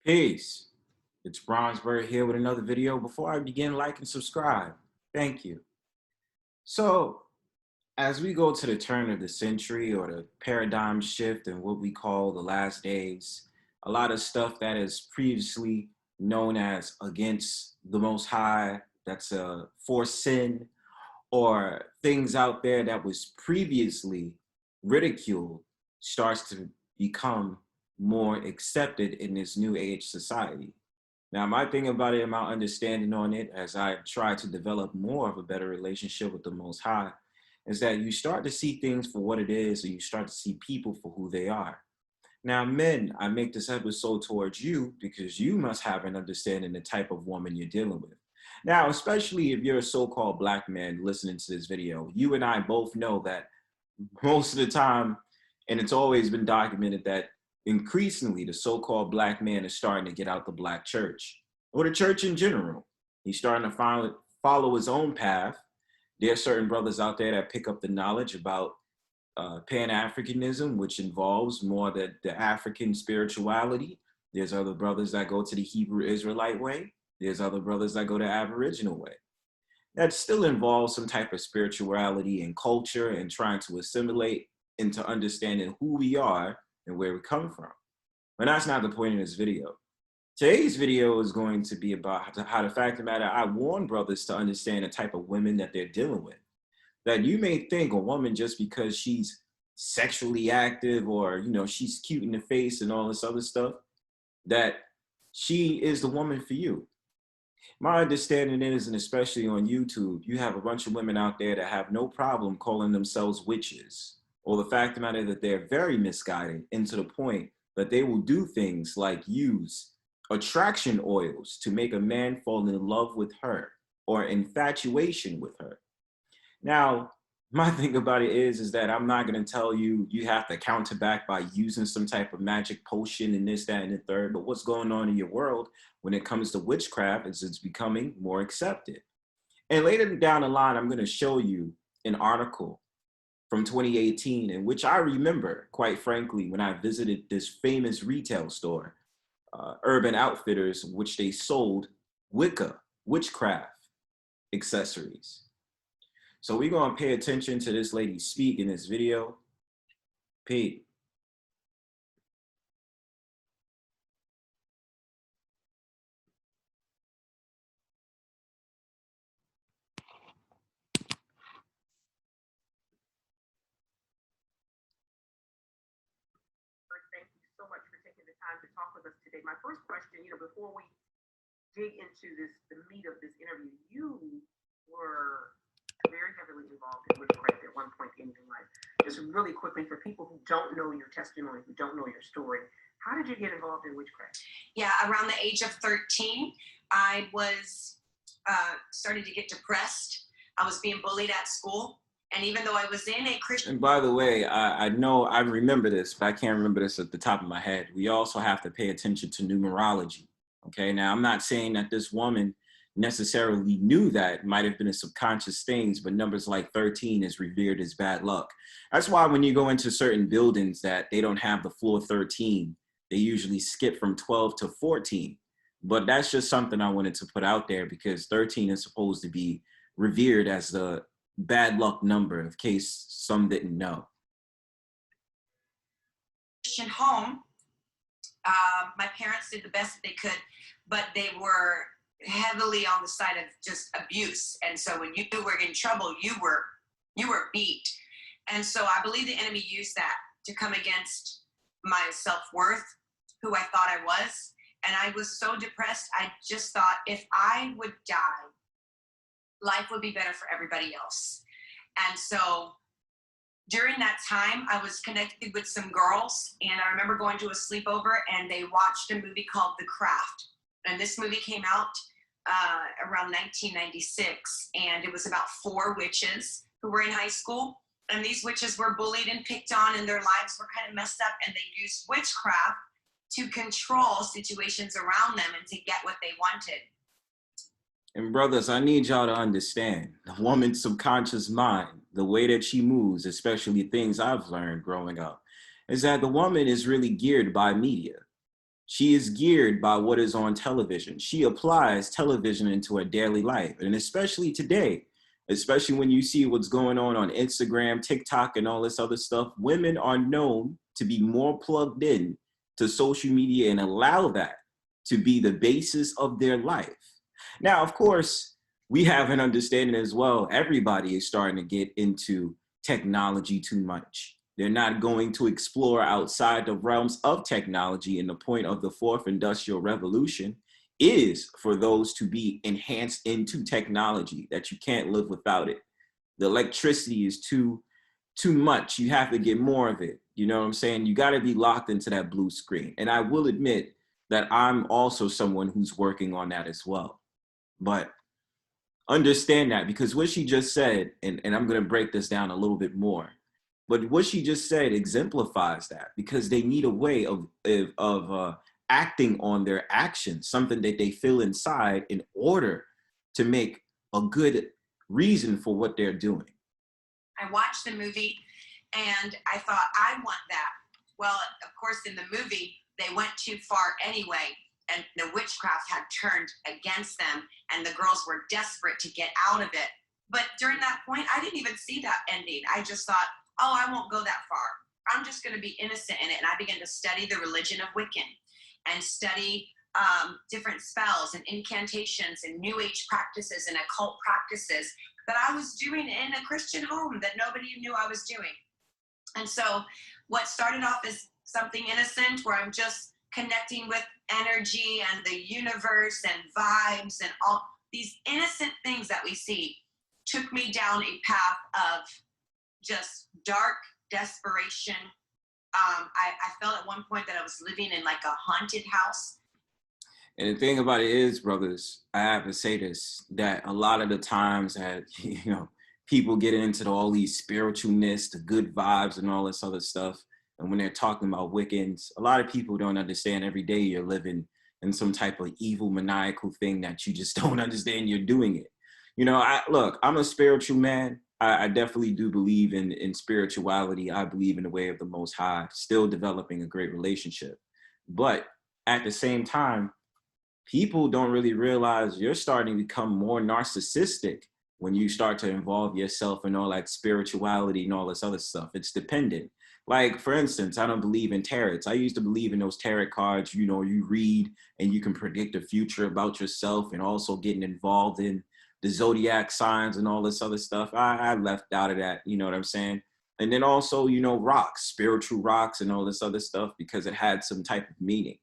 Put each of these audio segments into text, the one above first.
Peace. It's Bronzebird here with another video. Before I begin, like and subscribe. Thank you. So, as we go to the turn of the century or the paradigm shift and what we call the last days, a lot of stuff that is previously known as against the Most High, that's for sin, or things out there that was previously ridiculed starts to become more accepted in this new age society. Now, my thing about it and my understanding on it as I try to develop more of a better relationship with the Most High is that you start to see things for what it is, or you start to see people for who they are. Now, men, I make this episode towards you because you must have an understanding the type of woman you're dealing with. Now, especially if you're a so-called black man listening to this video, you and I both know that most of the time, and it's always been documented that increasingly the so-called black man is starting to get out the black church or the church in general. He's starting to follow his own path. There are certain brothers out there that pick up the knowledge about Pan-Africanism, which involves more the African spirituality. There's other brothers that go to the Hebrew Israelite way. There's other brothers that go the Aboriginal way. That still involves some type of spirituality and culture and trying to assimilate into understanding who we are and where we come from. But that's not the point of this video. Today's video is going to be about how the fact of the matter, I warn brothers to understand the type of women that they're dealing with. That you may think a woman just because she's sexually active or, she's cute in the face and all this other stuff, that she is the woman for you. My understanding is, and especially on YouTube, you have a bunch of women out there that have no problem calling themselves witches, or the fact of the matter that they're very misguided into the point that they will do things like use attraction oils to make a man fall in love with her or infatuation with her. Now, my thing about it is that I'm not going to tell you you have to counter back by using some type of magic potion and this, that, and the third. But what's going on in your world when it comes to witchcraft is it's becoming more accepted. And later down the line, I'm going to show you an article from 2018 in which I remember, quite frankly, when I visited this famous retail store, Urban Outfitters, which they sold witchcraft accessories. So we're going to pay attention to this lady speak in this video. Pete. Thank you so much for taking the time to talk with us today. My first question, before we dig into the meat of this interview, you were very heavily involved in witchcraft at one point in your life. Just really quickly, for people who don't know your testimony, who don't know your story, how did you get involved in witchcraft? Yeah, around the age of 13, I was started to get depressed. I was being bullied at school. And even though I was in a Christian... And by the way, I know I remember this, but I can't remember this at the top of my head. We also have to pay attention to numerology. Okay, now I'm not saying that this woman necessarily knew that. It might have been a subconscious things, but numbers like 13 is revered as bad luck. That's why when you go into certain buildings that they don't have the floor 13, they usually skip from 12 to 14. But that's just something I wanted to put out there because 13 is supposed to be revered as the bad luck number, in case some didn't know. Christian home, my parents did the best they could, but they were heavily on the side of just abuse. And so when you were in trouble, you were beat. And so I believe the enemy used that to come against my self-worth, who I thought I was. And I was so depressed, I just thought if I would die, life would be better for everybody else. And so during that time, I was connected with some girls, and I remember going to a sleepover, and they watched a movie called The Craft. And this movie came out around 1996, and it was about 4 witches who were in high school. And these witches were bullied and picked on, and their lives were kind of messed up, and they used witchcraft to control situations around them and to get what they wanted. And brothers, I need y'all to understand the woman's subconscious mind, the way that she moves, especially things I've learned growing up, is that the woman is really geared by media. She is geared by what is on television. She applies television into her daily life. And especially today, especially when you see what's going on Instagram, TikTok, and all this other stuff, women are known to be more plugged in to social media and allow that to be the basis of their life. Now, of course, we have an understanding as well. Everybody is starting to get into technology too much. They're not going to explore outside the realms of technology. And the point of the fourth industrial revolution is for those to be enhanced into technology, that you can't live without it. The electricity is too much. You have to get more of it. You know what I'm saying? You got to be locked into that blue screen. And I will admit that I'm also someone who's working on that as well. But understand that, because what she just said, and I'm going to break this down a little bit more, but what she just said exemplifies that, because they need a way of acting on their actions, something that they feel inside, in order to make a good reason for what they're doing. I watched the movie and I thought, I want that. Well, of course, in the movie, they went too far anyway, and the witchcraft had turned against them, and the girls were desperate to get out of it. But during that point, I didn't even see that ending. I just thought, oh, I won't go that far. I'm just going to be innocent in it. And I began to study the religion of Wiccan and study different spells and incantations and New Age practices and occult practices that I was doing in a Christian home that nobody knew I was doing. And so what started off as something innocent, where I'm just connecting with energy and the universe and vibes and all these innocent things that we see, took me down a path of just dark desperation. I felt at one point that I was living in like a haunted house. And the thing about it is, brothers, I have to say this, that a lot of the times that, people get into all these spiritualness, the good vibes and all this other stuff, and when they're talking about Wiccans, a lot of people don't understand every day you're living in some type of evil, maniacal thing that you just don't understand you're doing it. Look, I'm a spiritual man. I definitely do believe in spirituality. I believe in the way of the Most High, still developing a great relationship. But at the same time, people don't really realize you're starting to become more narcissistic when you start to involve yourself in all that spirituality and all this other stuff. It's dependent. Like, for instance, I don't believe in tarots. I used to believe in those tarot cards, you read and you can predict the future about yourself, and also getting involved in the zodiac signs and all this other stuff. I left out of that, you know what I'm saying? And then also, rocks, spiritual rocks and all this other stuff, because it had some type of meaning.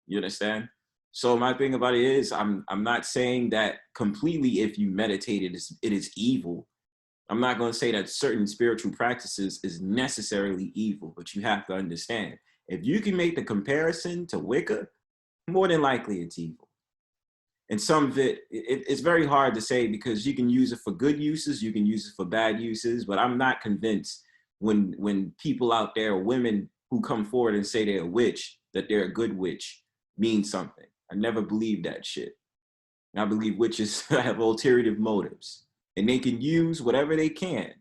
You understand? So my thing about it is, I'm not saying that completely if you meditate it is evil. I'm not going to say that certain spiritual practices is necessarily evil, but you have to understand, if you can make the comparison to Wicca, more than likely it's evil. And some of it's very hard to say, because you can use it for good uses, you can use it for bad uses, but I'm not convinced when people out there, women who come forward and say they're a witch, that they're a good witch, means something. I never believed that shit. And I believe witches have ulterior motives, and they can use whatever they can,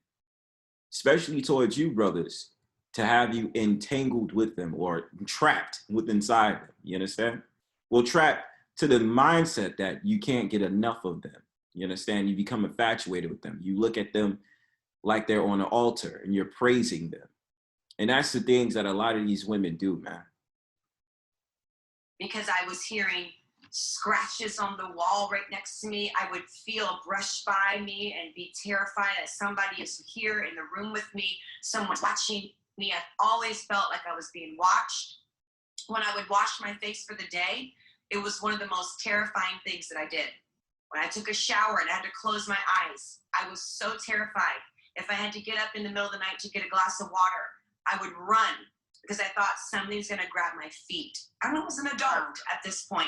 especially towards you brothers, to have you entangled with them or trapped with inside them. You understand? Well, trapped to the mindset that you can't get enough of them. You understand? You become infatuated with them. You look at them like they're on an altar and you're praising them. And that's the things that a lot of these women do, man. Because I was hearing scratches on the wall right next to me. I would feel a brush by me and be terrified that somebody is here in the room with me. Someone's watching me. I always felt like I was being watched. When I would wash my face for the day, it was one of the most terrifying things that I did. When I took a shower and I had to close my eyes, I was so terrified. If I had to get up in the middle of the night to get a glass of water, I would run, because I thought something's gonna grab my feet. I was an adult at this point.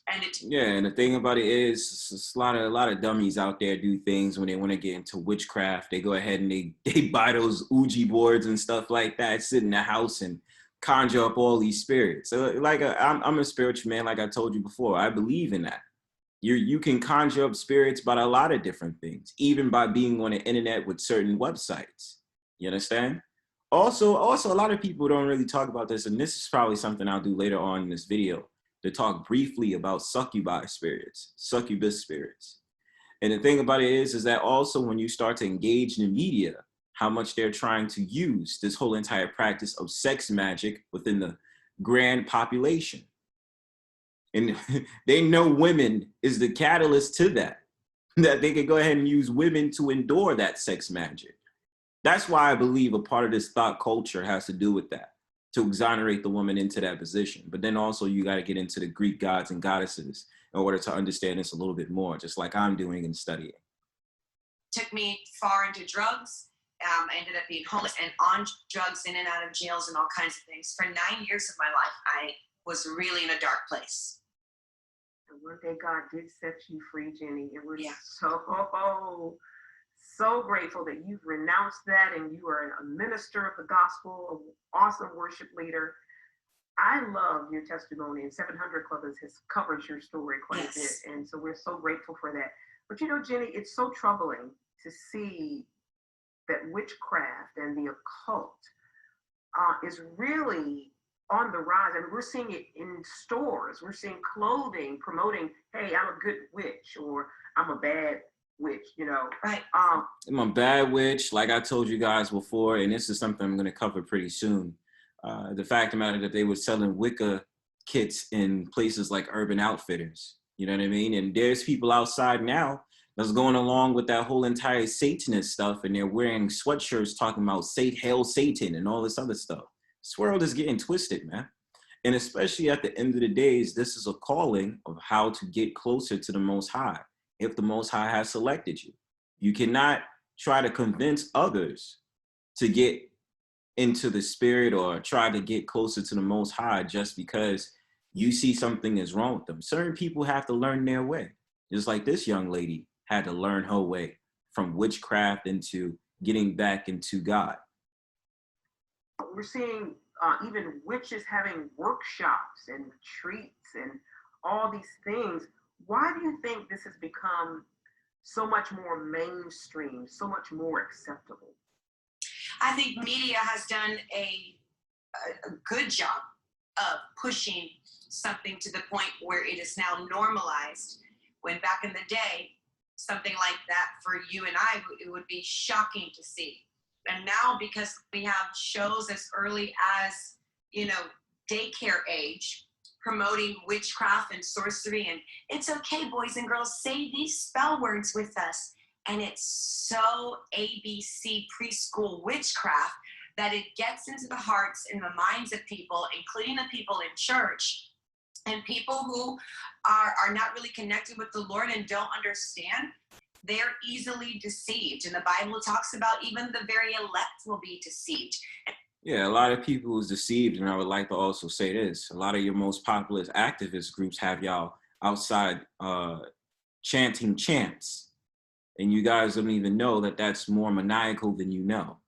And the thing about it is, a lot of dummies out there do things when they want to get into witchcraft. They go ahead and they buy those Ouija boards and stuff like that, sit in the house and conjure up all these spirits. So I'm a spiritual man, like I told you before. I believe in that. You can conjure up spirits by a lot of different things, even by being on the internet with certain websites. You understand? Also, a lot of people don't really talk about this, and this is probably something I'll do later on in this video. to talk briefly about succubus spirits. And the thing about it is that also when you start to engage in the media, how much they're trying to use this whole entire practice of sex magic within the grand population. And they know women is the catalyst to that, that they can go ahead and use women to endure that sex magic. That's why I believe a part of this thought culture has to do with that, to exonerate the woman into that position. But then also you got to get into the Greek gods and goddesses in order to understand this a little bit more, just like I'm doing and studying. Took me far into drugs. I ended up being homeless and on drugs, in and out of jails and all kinds of things. For 9 years of my life, I was really in a dark place. And one day God did set you free, Jenny. And we're Yeah. so grateful that you've renounced that and you are a minister of the gospel, an awesome worship leader. I love your testimony, and 700 Club has covers your story quite a bit. And so we're so grateful for that. But you know, Jenny, it's so troubling to see that witchcraft and the occult is really on the rise. I mean, we're seeing it in stores. We're seeing clothing promoting, hey, I'm a good witch, or I'm a bad witch, you know. Right. I'm a bad witch, like I told you guys before, and this is something I'm going to cover pretty soon. The fact of the matter that they were selling Wicca kits in places like Urban Outfitters, you know what I mean? And there's people outside now that's going along with that whole entire Satanist stuff, and they're wearing sweatshirts talking about Hail Satan and all this other stuff. This world is getting twisted, man. And especially at the end of the days, this is a calling of how to get closer to the Most High, if the Most High has selected you. You cannot try to convince others to get into the spirit or try to get closer to the Most High just because you see something is wrong with them. Certain people have to learn their way. Just like this young lady had to learn her way from witchcraft into getting back into God. We're seeing even witches having workshops and retreats and all these things. Why do you think this has become so much more mainstream, so much more acceptable? I think media has done a good job of pushing something to the point where it is now normalized, when back in the day, something like that for you and I, it would be shocking to see. And now, because we have shows as early as, you know, daycare age, promoting witchcraft and sorcery, and it's okay, boys and girls, say these spell words with us. And it's so ABC preschool witchcraft that it gets into the hearts and the minds of people, including the people in church, and people who are not really connected with the Lord and don't understand. They're easily deceived. And the Bible talks about even the very elect will be deceived. Yeah, a lot of people was deceived, and I would like to also say this. A lot of your most popular activist groups have y'all outside chanting chants, and you guys don't even know that that's more maniacal than you know.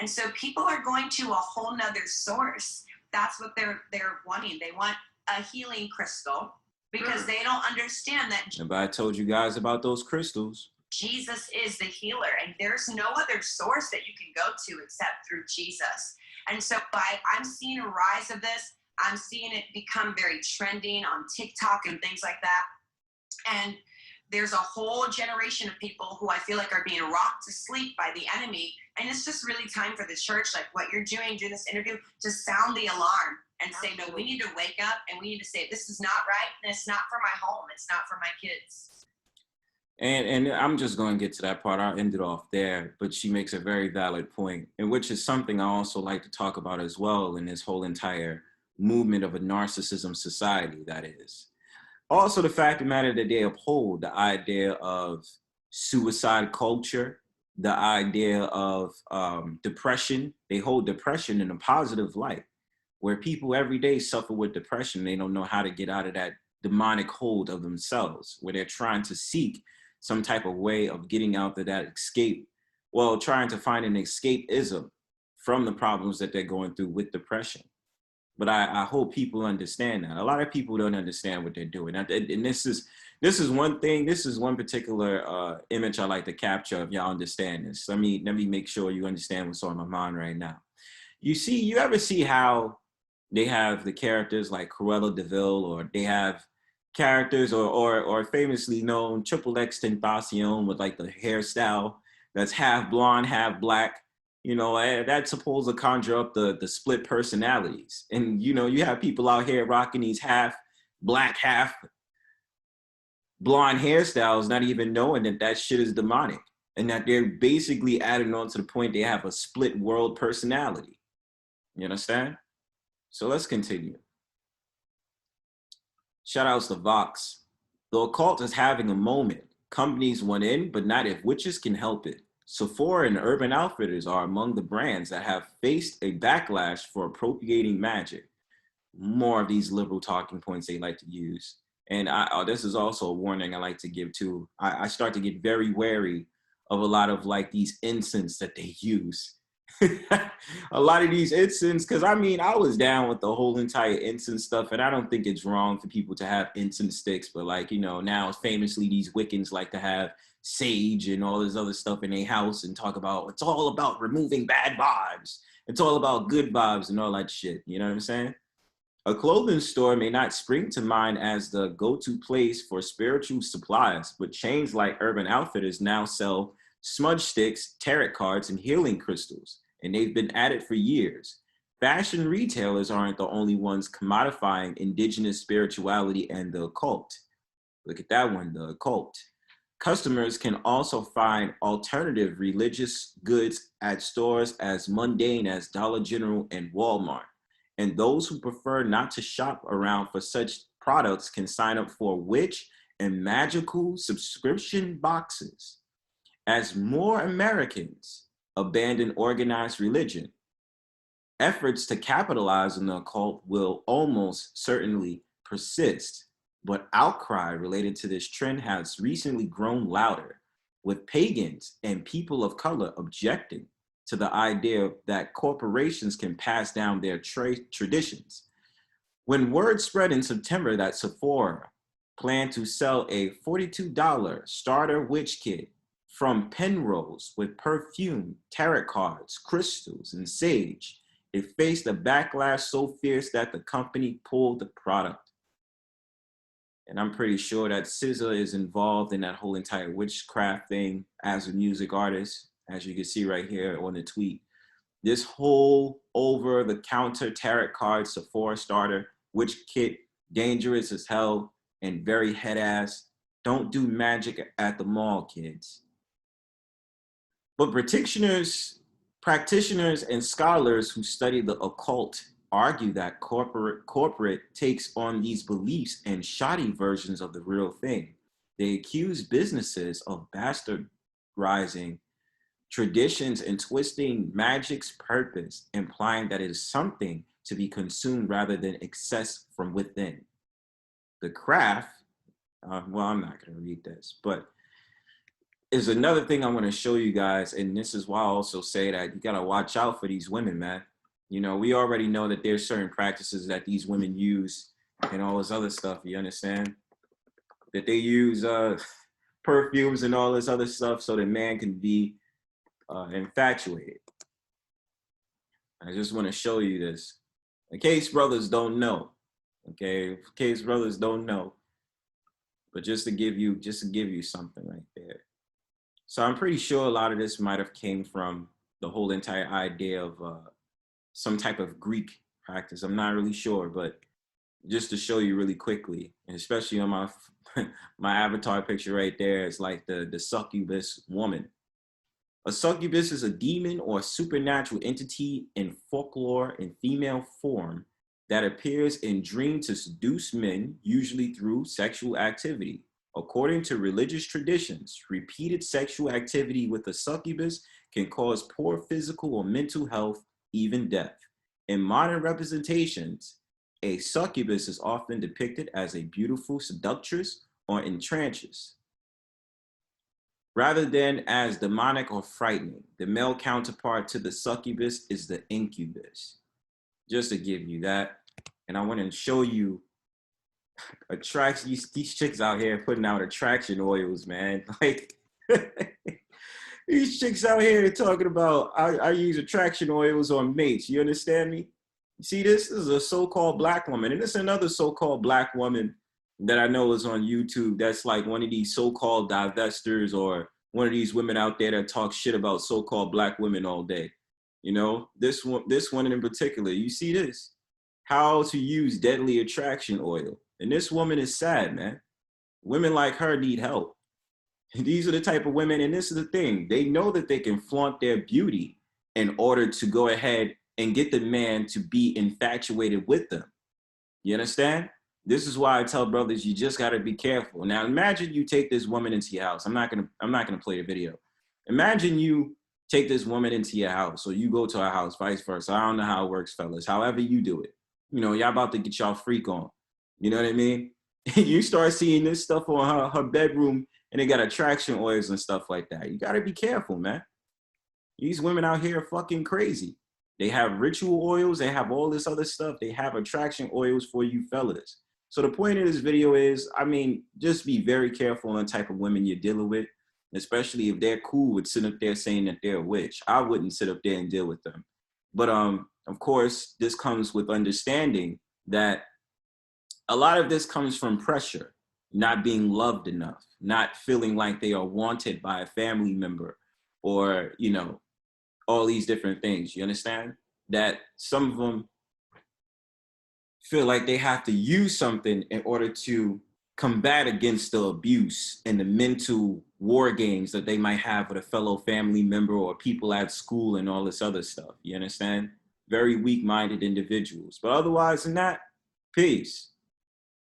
And so people are going to a whole nother source. That's what they're wanting. They want a healing crystal because they don't understand that. But I told you guys about those crystals. Jesus is the healer, and there's no other source that you can go to except through Jesus. And so I'm seeing a rise of this. I'm seeing it become very trending on TikTok and things like that. And there's a whole generation of people who I feel like are being rocked to sleep by the enemy. And it's just really time for the church, like what you're doing this interview, to sound the alarm and say, no, we need to wake up and we need to say, this is not right. And it's not for my home. It's not for my kids. And I'm just going to get to that part. I'll end it off there. But she makes a very valid point, and which is something I also like to talk about as well in this whole entire movement of a narcissism society, that is. Also, the fact of the matter that they uphold the idea of suicide culture, the idea of depression. They hold depression in a positive light, where people every day suffer with depression. They don't know how to get out of that demonic hold of themselves, where they're trying to seek some type of way of getting out of that escape. Well, trying to find an escapism from the problems that they're going through with depression. But I hope people understand that. A lot of people don't understand what they're doing. And this is one thing, this is one particular image I like to capture if y'all understand this. Let me make sure you understand what's on my mind right now. You ever see how they have the characters like Cruella de Vil, or they have characters or famously known Triple X Tentacion with like the hairstyle that's half blonde, half black. You know, that's supposed to conjure up the split personalities. And, you know, you have people out here rocking these half black, half blonde hairstyles, not even knowing that that shit is demonic and that they're basically adding on to the point they have a split world personality. You understand? So let's continue. Shout outs to Vox. The occult is having a moment. Companies want in, but not if witches can help it. Sephora and Urban Outfitters are among the brands that have faced a backlash for appropriating magic. More of these liberal talking points they like to use. And this is also a warning I like to give too. I start to get very wary of a lot of like these incense that they use. A lot of these incense, because I mean, I was down with the whole entire incense stuff, and I don't think it's wrong for people to have incense sticks, but like, you know, now famously these Wiccans like to have sage and all this other stuff in their house and talk about it's all about removing bad vibes. It's all about good vibes and all that shit. You know what I'm saying? A clothing store may not spring to mind as the go-to place for spiritual supplies, but chains like Urban Outfitters now sell smudge sticks, tarot cards, and healing crystals, and they've been at it for years. Fashion retailers aren't the only ones commodifying indigenous spirituality and the occult. Look at that one, the occult. Customers can also find alternative religious goods at stores as mundane as Dollar General and Walmart. And those who prefer not to shop around for such products can sign up for witch and magical subscription boxes. As more Americans abandon organized religion, efforts to capitalize on the occult will almost certainly persist. But outcry related to this trend has recently grown louder, with pagans and people of color objecting to the idea that corporations can pass down their traditions. When word spread in September that Sephora planned to sell a $42 starter witch kit from Penrose with perfume, tarot cards, crystals, and sage, it faced a backlash so fierce that the company pulled the product. And I'm pretty sure that SZA is involved in that whole entire witchcraft thing as a music artist, as you can see right here on the tweet. This whole over-the-counter tarot card Sephora starter witch kit, dangerous as hell and very head-ass. Don't do magic at the mall, kids. But practitioners and scholars who study the occult argue that corporate takes on these beliefs and shoddy versions of the real thing. They accuse businesses of bastardizing traditions and twisting magic's purpose, implying that it is something to be consumed rather than accessed from within. The craft, well, I'm not going to read this, but is another thing I want to show you guys, and this is why I also say that you got to watch out for these women, man. You know, we already know that there's certain practices that these women use and all this other stuff, you understand? That they use perfumes and all this other stuff so that man can be infatuated. I just want to show you this. In case brothers don't know, okay? In case brothers don't know, but just to give you something right there. So I'm pretty sure a lot of this might have came from the whole entire idea of some type of Greek practice. I'm not really sure, but just to show you really quickly, and especially on my my avatar picture right there, it's like the Succubus Woman. A succubus is a demon or supernatural entity in folklore in female form that appears in dreams to seduce men, usually through sexual activity. According to religious traditions, repeated sexual activity with a succubus can cause poor physical or mental health, even death. In modern representations, a succubus is often depicted as a beautiful seductress or enchantress, rather than as demonic or frightening. The male counterpart to the succubus is the incubus. Just to give you that. And I want to show you these chicks out here putting out attraction oils, man. Like these chicks out here talking about I use attraction oils on mates. You understand me? You see, this is a so-called black woman, and this is another so-called black woman that I know is on YouTube. That's like one of these so-called divestors or one of these women out there that talk shit about so-called black women all day. You know, this one in particular. You see this? How to use deadly attraction oil, and this woman is sad, man. Women like her need help. These are the type of women, and this is the thing. They know that they can flaunt their beauty in order to go ahead and get the man to be infatuated with them. You understand? This is why I tell brothers, you just gotta be careful. Now imagine you take this woman into your house. I'm not gonna play the video. Imagine you take this woman into your house, or you go to her house, vice versa. I don't know how it works, fellas. However you do it. You know, y'all about to get y'all freak on. You know what I mean? You start seeing this stuff on her bedroom, and they got attraction oils and stuff like that. You gotta be careful, man. These women out here are fucking crazy. They have ritual oils. They have all this other stuff. They have attraction oils for you fellas. So the point of this video is, I mean, just be very careful on the type of women you're dealing with, especially if they're cool with sitting up there saying that they're a witch. I wouldn't sit up there and deal with them. But of course, this comes with understanding that a lot of this comes from pressure, not being loved enough, not feeling like they are wanted by a family member, or, you know, all these different things. You understand? That some of them feel like they have to use something in order to combat against the abuse and the mental war games that they might have with a fellow family member or people at school and all this other stuff. You understand? Very weak-minded individuals. But otherwise than that, peace.